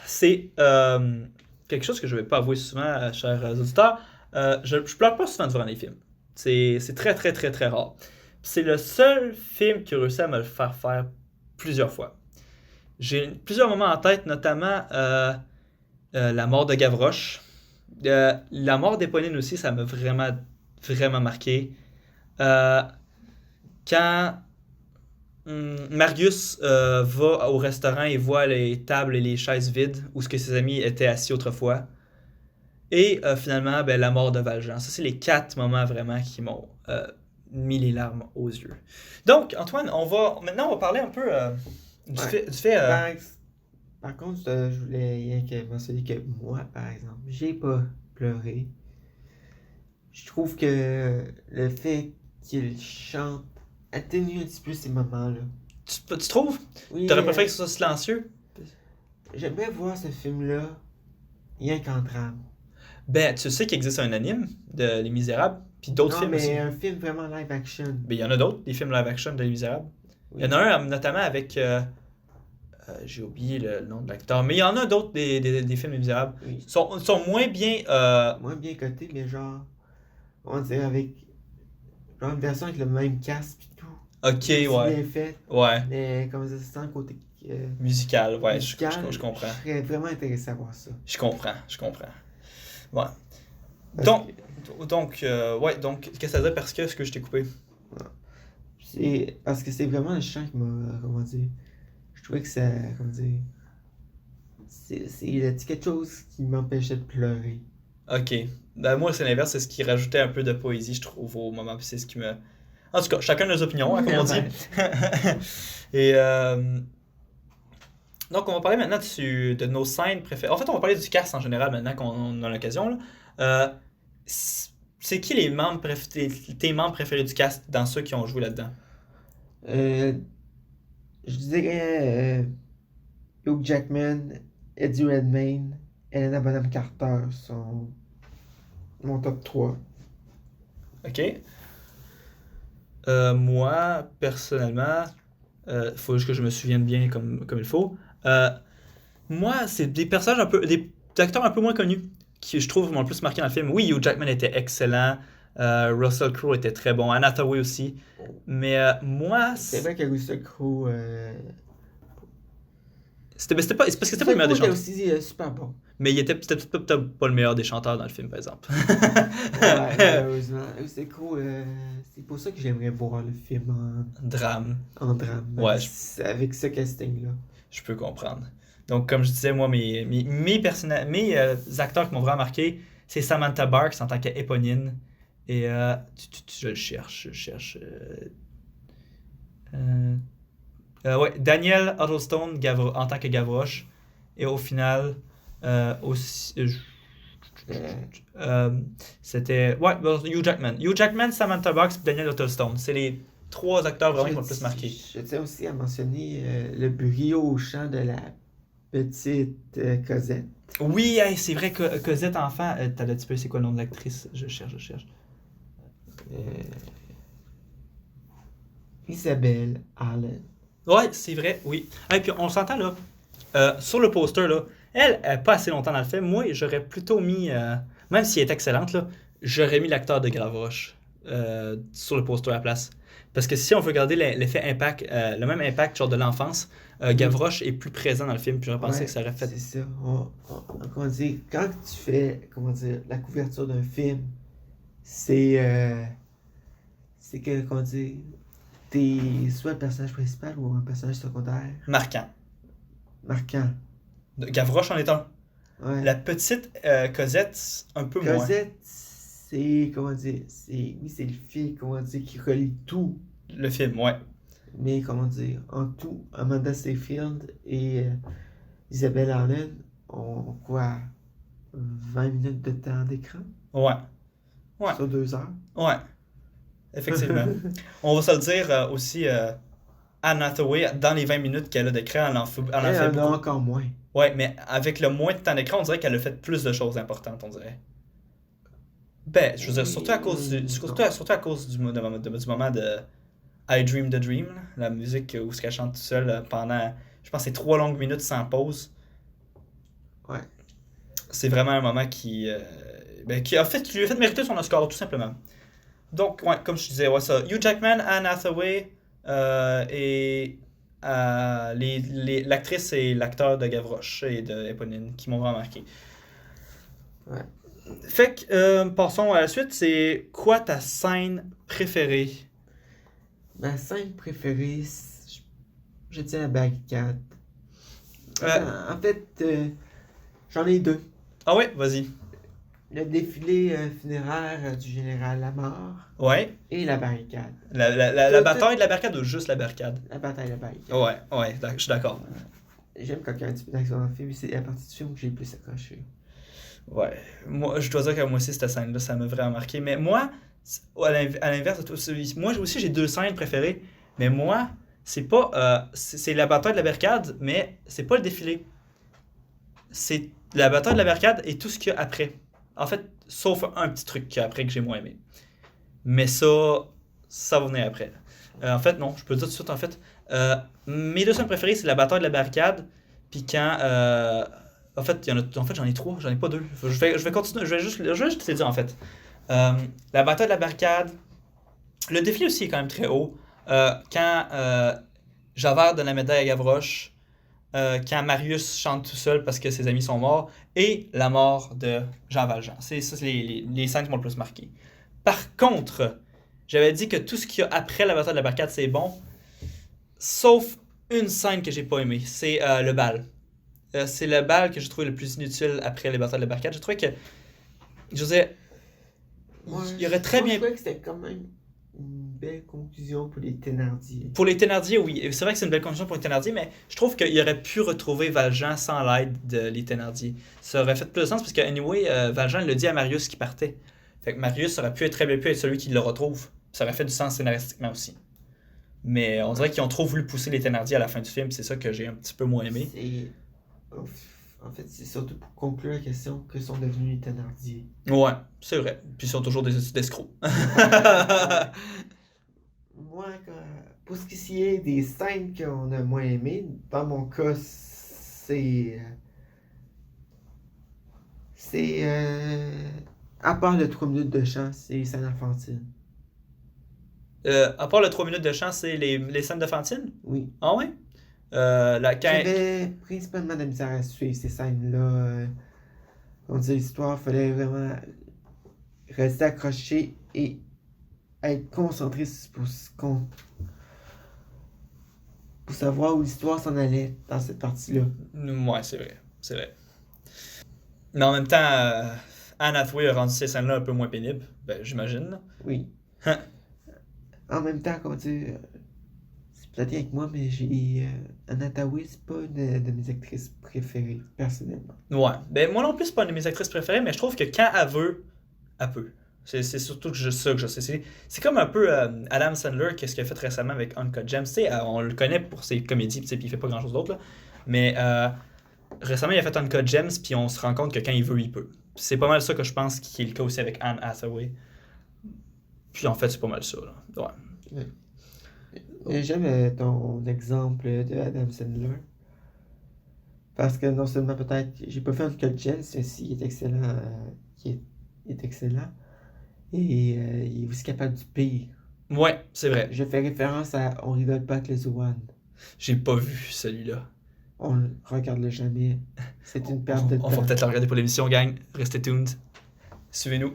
c'est quelque chose que je ne vais pas avouer souvent, chers auditeurs. Je pleure pas souvent devant les films. C'est très, très, très, très rare. C'est le seul film qui a réussi à me le faire plusieurs fois. J'ai plusieurs moments en tête, notamment la mort de Gavroche. La mort d'Éponine aussi, ça m'a vraiment, vraiment marqué. Quand Marius va au restaurant et voit les tables et les chaises vides où ce que ses amis étaient assis autrefois. Et finalement, ben, la mort de Valjean. Ça, c'est les 4 moments vraiment qui m'ont mis les larmes aux yeux. Donc, Antoine, maintenant on va parler un peu du fait Par contre, je voulais rien que mentionner que moi, par exemple, j'ai pas pleuré. Je trouve que le fait qu'il chante atténue un petit peu ces moments-là. Tu trouves? Oui, T'aurais préféré que ce soit silencieux? j'aimerais voir ce film-là rien qu'en drame. Ben, tu sais qu'il existe un anime de Les Misérables, puis d'autres Non, films mais aussi. un film vraiment live action. Ben, il y en a d'autres, des films live action de Les Misérables. Oui. Il y en a un notamment avec. J'ai oublié le nom de l'acteur, mais il y en a d'autres des films Les Misérables. Oui. Ils sont moins bien. Moins bien coté, mais genre, on dirait avec genre une version avec le même casque pis tout. Ok, C'est ouais. bien fait, Ouais. mais comme ça, c'est un côté Musical, ouais, musical. je comprends. Je serais vraiment intéressé à voir ça. Je comprends. Ouais. Parce Donc, que- ouais, donc, qu'est-ce que ça veut dire parce que est-ce que je t'ai coupé? c'est parce que c'est vraiment le chant qui m'a, comment dire, je trouvais que ça, comment dire, il a dit quelque chose qui m'empêchait de pleurer. Ok. Ben, moi, c'est l'inverse, c'est ce qui rajoutait un peu de poésie, je trouve, au moment, puis c'est ce qui me. En tout cas, chacun nos opinions, hein, comme on dit. Et donc, on va parler maintenant de nos scènes préférées. En fait, on va parler du cast en général maintenant qu'on a l'occasion. Là. C'est qui tes membres préférés du cast dans ceux qui ont joué là-dedans? Je dirais Hugh Jackman, Eddie Redmayne, Helena Bonham Carter sont mon top 3. Ok. Moi, personnellement, faut juste que je me souvienne bien comme il faut. Moi, c'est des personnages des acteurs un peu moins connus qui, je trouve, m'ont le plus marqué dans le film. Oui, Hugh Jackman était excellent. Russell Crowe était très bon. Anne Hathaway aussi. Mais moi, C'est vrai que Russell Crowe. c'est parce que c'était pas le meilleur des était chanteurs. aussi super bon. Mais il était peut-être pas le meilleur des chanteurs dans le film, par exemple. Ouais, malheureusement. Russell Crowe, c'est pour ça que j'aimerais voir le film Drame. en drame. Ouais, Avec ce casting-là. Je peux comprendre. Donc, comme je disais, moi, mes acteurs qui m'ont vraiment marqué, c'est Samantha Barks en tant qu'Éponine. Et je le cherche. Ouais, Daniel Huddlestone en tant que Gavroche. Et au final, aussi. C'était. Ouais, Hugh Jackman. Hugh Jackman, Samantha Barks et Daniel Huddlestone. C'est les 3 acteurs vraiment qui m'ont le plus marqué. Je tiens aussi à mentionner le brio au chant de la petite Cosette. Oui, hey, c'est vrai que Cosette enfant, t'as un petit peu, c'est quoi le nom de l'actrice? Je cherche. Isabelle Allen. Ouais, c'est vrai, oui. Et puis on s'entend là, sur le poster là, elle est pas assez longtemps dans le film. Moi, j'aurais plutôt mis, même si elle est excellente là, j'aurais mis l'acteur de Gavroche sur le poster à la place. Parce que si on veut regarder l'effet impact, le même impact genre de l'enfance, Gavroche est plus présent dans le film, puis j'aurais pensé que ça aurait fait. C'est ça. Comment dire, quand tu fais, comment dire, la couverture d'un film, c'est que, comment dire, t'es soit le personnage principal ou un personnage secondaire. Marquant. Marquant. Gavroche en est un. Ouais. La petite Cosette, un peu moins. Cosette, c'est, comment dire, c'est le fil, comment dire, qui relie tout. Le film, ouais. Mais, comment dire, en tout, Amanda Seyfried et Isabelle Allen ont quoi, 20 minutes de temps d'écran Ouais. sur 2 heures. Ouais. Effectivement. On va se le dire aussi, Anne Hathaway, dans les 20 minutes qu'elle a d'écran, elle en fait Elle en a beaucoup. encore moins. Ouais, mais avec le moins de temps d'écran, on dirait qu'elle a fait plus de choses importantes, on dirait. Ben, je veux dire, surtout à cause du moment de I Dream the Dream, là, la musique où elle chante tout seul pendant, je pense, c'est 3 longues minutes sans pause. Ouais. C'est vraiment un moment qui lui a fait mériter son Oscar, tout simplement. Donc, ouais, comme je disais, ouais, ça. Hugh Jackman, Anne Hathaway et l'actrice et l'acteur de Gavroche et de Éponine qui m'ont vraiment marqué. Ouais. Fait que, passons à la suite. C'est quoi ta scène préférée? Ma scène préférée, je tiens à barricade. En fait, j'en ai 2. Ah ouais, vas-y. Le défilé funéraire du général Lamar Ouais. et la barricade. La bataille de la barricade ou juste la barricade? La bataille de la barricade. Ouais, je suis d'accord. J'aime quand il y a un petit peu d'action dans le film, c'est la partie du film que j'ai le plus accroché. Ouais. Moi, je dois dire que moi aussi, cette scène-là, ça m'a vraiment marqué. Mais moi, À l'inverse, moi aussi j'ai deux scènes préférées, mais moi, c'est pas. C'est la bataille de la barricade, mais c'est pas le défilé. C'est la bataille de la barricade et tout ce qu'il y a après. En fait, sauf un petit truc qu'il y a après que j'ai moins aimé. Mais ça va venir après. En fait, non, je peux le dire tout de suite. En fait, mes deux scènes préférées, c'est la bataille de la barricade, puis quand. En fait, j'en ai trois, j'en ai pas deux. Je vais continuer, je vais juste te les dire en fait. La bataille de la barricade, le défi aussi est quand même très haut. Quand Javert donne la médaille à Gavroche, quand Marius chante tout seul parce que ses amis sont morts, et la mort de Jean Valjean. C'est les scènes qui m'ont le plus marqué. Par contre, j'avais dit que tout ce qu'il y a après la bataille de la barricade, c'est bon, sauf une scène que j'ai pas aimée, c'est le bal. C'est le bal que j'ai trouvé le plus inutile après les batailles de la barricade. Je trouvais que, je veux dire, il y aurait très bien... Je trouvais que c'était quand même une belle conclusion pour les Thénardier. Pour les Thénardier, oui. Et c'est vrai que c'est une belle conclusion pour les Thénardier, mais je trouve qu'il aurait pu retrouver Valjean sans l'aide de les Thénardier. Ça aurait fait plus de sens parce que, anyway, Valjean le dit à Marius qui partait. Fait que Marius aurait pu être très bien pu être celui qui le retrouve. Ça aurait fait du sens scénaristiquement aussi. Mais on dirait qu'ils ont trop voulu pousser les Thénardier à la fin du film, c'est ça que j'ai un petit peu moins aimé. En fait, c'est surtout pour conclure la question que sont devenus les Thénardier. Ouais, c'est vrai. Puis ils sont toujours des escrocs. Moi, pour ce qui est des scènes qu'on a moins aimées, dans mon cas, c'est. À part le 3 minutes de chant, c'est les scènes enfantines. À part le 3 minutes de chant, c'est les scènes de Fantine? Oui. Ah ouais? J'avais principalement de la misère à suivre ces scènes-là. On dit l'histoire, il fallait vraiment rester accroché et être concentré pour savoir où l'histoire s'en allait dans cette partie-là. Ouais, c'est vrai. C'est vrai. Mais en même temps, Anne Hathaway a rendu ces scènes-là un peu moins pénibles. Ben, j'imagine. Là. Oui. Hein. En même temps, comment dire, c'est peut-être avec moi, mais Anne Hathaway, c'est pas une de mes actrices préférées, personnellement. Ouais. Ben, moi non plus, c'est pas une de mes actrices préférées, mais je trouve que quand elle veut, elle peut. C'est surtout ça que je sais. C'est comme un peu Adam Sandler, qu'est-ce qu'il a fait récemment avec Uncut Gems. Tu sais, on le connaît pour ses comédies, puis il fait pas grand-chose d'autre. Là. Mais récemment, il a fait Uncut Gems, puis on se rend compte que quand il veut, il peut. C'est pas mal ça que je pense qui est le cas aussi avec Anne Hathaway. Puis en fait, c'est pas mal ça. Là. Ouais. J'aime ton exemple de Adam Sandler. Parce que non seulement peut-être, j'ai pas fait Uncut Gems, mais si, il est excellent. Il est excellent. Et il est aussi capable du pire. Ouais, c'est vrai. Je fais référence à On rigole pas avec les Owan. J'ai pas vu celui-là. On le regarde jamais. C'est une perte de temps. On va peut-être le regarder pour l'émission, gang. Restez tuned. Suivez-nous.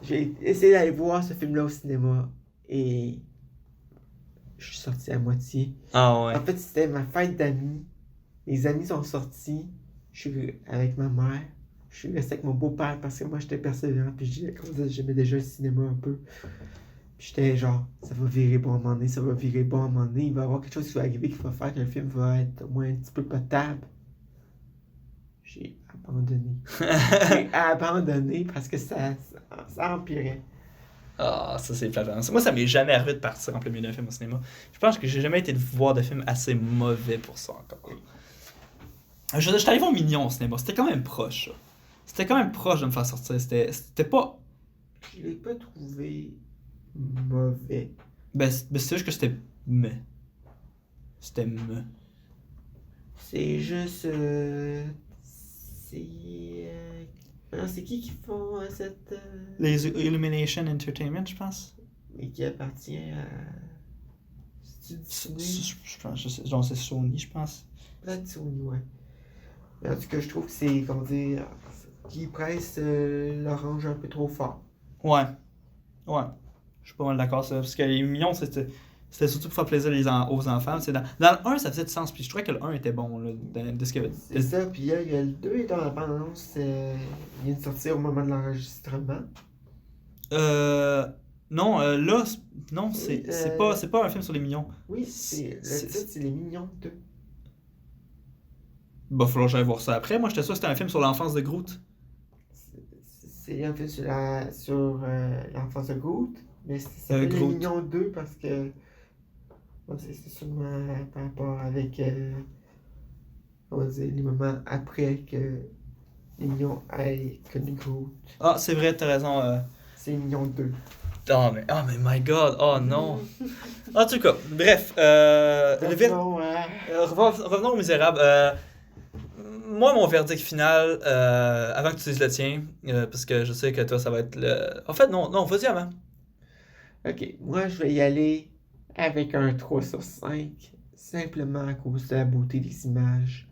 J'ai essayé d'aller voir ce film-là au cinéma et je suis sorti à moitié. Ah ouais. En fait, c'était ma fête d'amis. Les amis sont sortis. Je suis avec ma mère. Je suis resté avec mon beau-père parce que moi j'étais persévérant. Puis j'aimais déjà le cinéma un peu. Puis j'étais genre, ça va virer bon à un moment donné, ça va virer bon à un moment donné. Il va y avoir quelque chose qui va arriver qui va faire que le film va être au moins un petit peu potable. J'ai abandonné. J'ai abandonné parce que ça empirait. Ah, ça c'est flagrant. Moi, ça m'est jamais arrivé de partir en plein milieu d'un film au cinéma. Je pense que j'ai jamais été de voir de film assez mauvais pour ça encore. Je suis allé voir Mignon au cinéma. C'était quand même proche. Ça. C'était quand même proche de me faire sortir. C'était pas. Je l'ai pas trouvé mauvais. Ben, c'est juste que c'était me. C'était me. C'est juste. C'est qui font cette. Les Illumination Entertainment, je pense. Mais qui appartient à. Je pense, genre c'est Sony, je pense. Peut-être Sony, ouais. Mais en tout cas, je trouve que c'est, comment dire, qui presse l'orange un peu trop fort. Ouais. Ouais. Je suis pas mal d'accord, ça. Parce que les mignons, c'était surtout pour faire plaisir aux enfants. Dans le 1, ça faisait du sens. Puis je trouvais que le 1 était bon. Là, de ce que... C'est ça, puis là, il y a le 2 et dans la bande-annonce, il vient de sortir au moment de l'enregistrement. Non, là, non, c'est pas un film sur les mignons. Oui, le titre, c'est Les Mignons 2. Bah, falloir que j'aille voir ça après. Moi, j'étais sûr que c'était un film sur l'enfance de Groot. C'est un film sur l'enfance de Groot, mais ça s'appelle Les Groot. Mignons 2 parce que bon, c'est sûrement par rapport avec on va dire, les moments après que les Mignons aient connu Groot. Ah, c'est vrai, t'as raison. C'est Les Mignons 2. Oh mais my god, oh non. En tout cas, bref, Non, revenons aux Misérables. Moi, mon verdict final, avant que tu dises le tien, parce que je sais que toi, ça va être le... En fait, non, vas-y avant. Ok, moi je vais y aller avec un 3 sur 5, simplement à cause de la beauté des images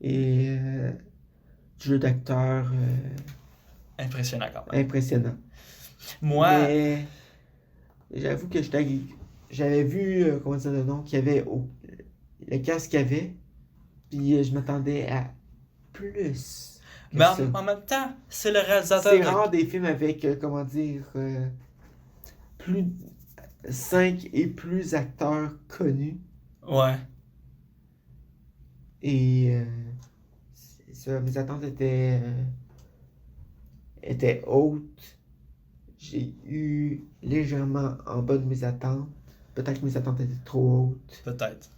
et du jeu d'acteur Impressionnant quand même. impressionnant. Moi, Mais j'avoue que j'avais vu, comment dire le nom, qu'il y avait le casque qu'il y avait, puis je m'attendais à plus que mais ça. en même temps, c'est le réalisateur C'est de... rare des films avec, comment dire, plus 5 et plus acteurs connus. Ouais. Et c'est ça, mes attentes étaient hautes. J'ai eu légèrement en bas de mes attentes. Peut-être que mes attentes étaient trop hautes. Peut-être.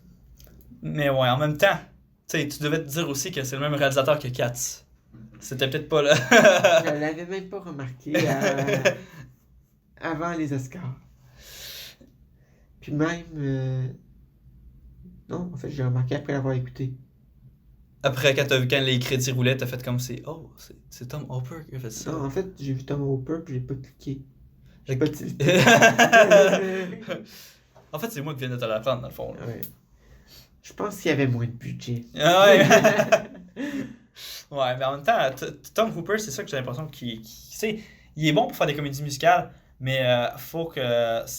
Mais ouais, en même temps, tu sais, tu devais te dire aussi que c'est le même réalisateur que Cats. C'était peut-être pas là. Je l'avais même pas remarqué avant les Oscars. Puis même... non, en fait, j'ai remarqué après l'avoir écouté. Après, quand les crédits roulaient, t'as fait comme c'est... Oh, c'est Tom Hopper qui a fait ça. Non, en fait, j'ai vu Tom Hopper puis j'ai pas cliqué. J'ai pas tilté. En fait, c'est moi qui viens de te l'apprendre, dans le fond. Là. Ouais. Je pense qu'il y avait moins de budget. Ah ouais. Ouais, mais en même temps, Tom Hooper, c'est ça que j'ai l'impression qu'il sait. Il est bon pour faire des comédies musicales, mais faut que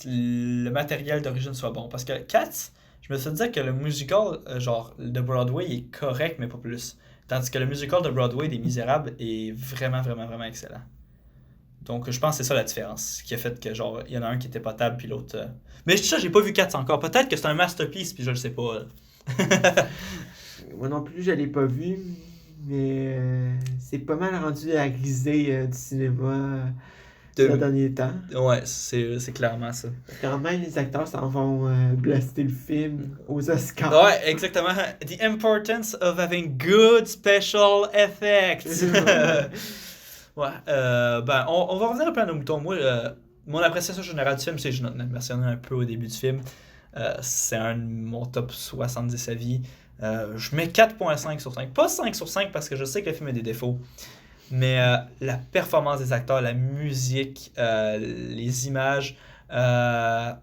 le matériel d'origine soit bon. Parce que Cats, je me suis dit que le musical, genre, de Broadway est correct, mais pas plus. Tandis que le musical de Broadway des Misérables est vraiment, vraiment, vraiment excellent. Donc, je pense que c'est ça la différence qui a fait que, genre, il y en a un qui était potable, puis l'autre... Mais ça, j'ai pas vu Cats encore. Peut-être que c'est un masterpiece, puis je le sais pas. Moi non plus, je l'ai pas vu, mais c'est pas mal rendu à la risée du cinéma ces derniers temps. Ouais, c'est clairement ça. Quand même, les acteurs s'en vont blaster le film aux Oscars. Ouais, exactement. The importance of having good special effects. Ouais, ben, on va revenir un peu à nos moutons. Moi, mon appréciation générale du film, c'est que je l'ai mentionné un peu au début du film. C'est un de mon top 70 à vie. Je mets 4.5 sur 5. Pas 5 sur 5 parce que je sais que le film a des défauts. Mais la performance des acteurs, la musique, les images, ben,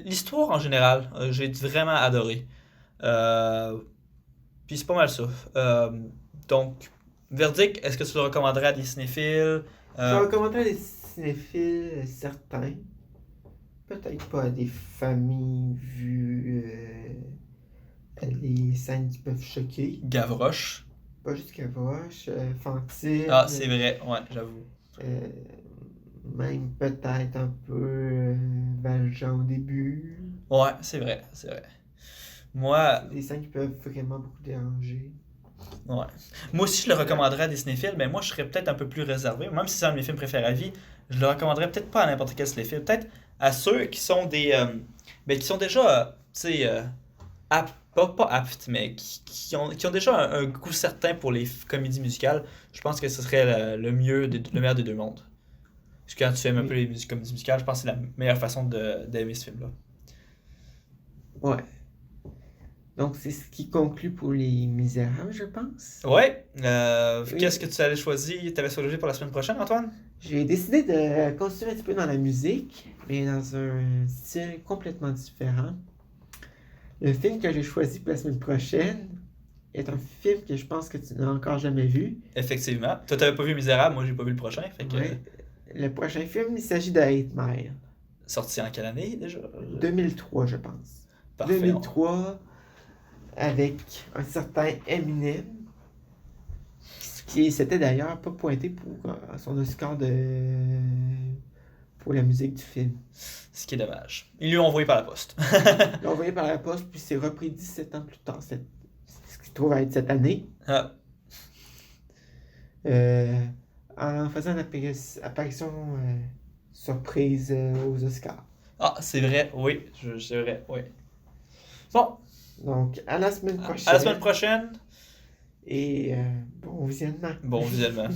l'histoire en général, j'ai vraiment adoré. Puis c'est pas mal ça. Donc, verdict, est-ce que tu le recommanderais à des cinéphiles? Je recommanderais à des cinéphiles certains. Peut-être pas à des familles vu les scènes qui peuvent choquer. Gavroche. Pas juste Gavroche, Fantine. Ah, c'est vrai, ouais, j'avoue. Même peut-être un peu Valjean au début. Ouais, c'est vrai, c'est vrai. Moi, Des scènes qui peuvent vraiment beaucoup déranger. ouais. Moi aussi, je le recommanderais à des cinéphiles, mais moi, je serais peut-être un peu plus réservé. Même si c'est un de mes films préférés à vie, je le recommanderais peut-être pas à n'importe quel cinéphile. Peut-être à ceux qui sont qui sont déjà, tu sais, pas aptes, mais qui ont déjà un goût certain pour les comédies musicales. Je pense que ce serait le meilleur des deux mondes. Parce que quand tu aimes un peu les comédies musicales, je pense que c'est la meilleure façon d'aimer ce film-là. Ouais. Donc, c'est ce qui conclut pour Les Misérables, je pense. Ouais. Oui. Qu'est-ce que tu allais choisir? Tu avais choisi pour la semaine prochaine, Antoine? J'ai décidé de continuer un petit peu dans la musique, mais dans un style complètement différent. Le film que j'ai choisi pour la semaine prochaine est un film que je pense que tu n'as encore jamais vu. Effectivement. Toi, t'avais pas vu Misérable, moi, j'ai pas vu le prochain. Fait que, Ouais. Le prochain film, il s'agit de 8 Mile. sorti en quelle année déjà? 2003, je pense. Parfait. 2003, avec un certain Eminem, qui s'était d'ailleurs pas pointé pour son Oscar pour la musique du film. Ce qui est dommage. Ils lui ont envoyé par la poste. Il l'a envoyé par la poste, puis c'est repris 17 ans plus tard. C'est ce qui se trouve à être cette année. Ah. en faisant une apparition surprise aux Oscars. Ah, c'est vrai, oui, c'est vrai, oui. Bon, Donc, à la semaine à prochaine. la semaine prochaine. Et bon visionnement. Bon visionnement.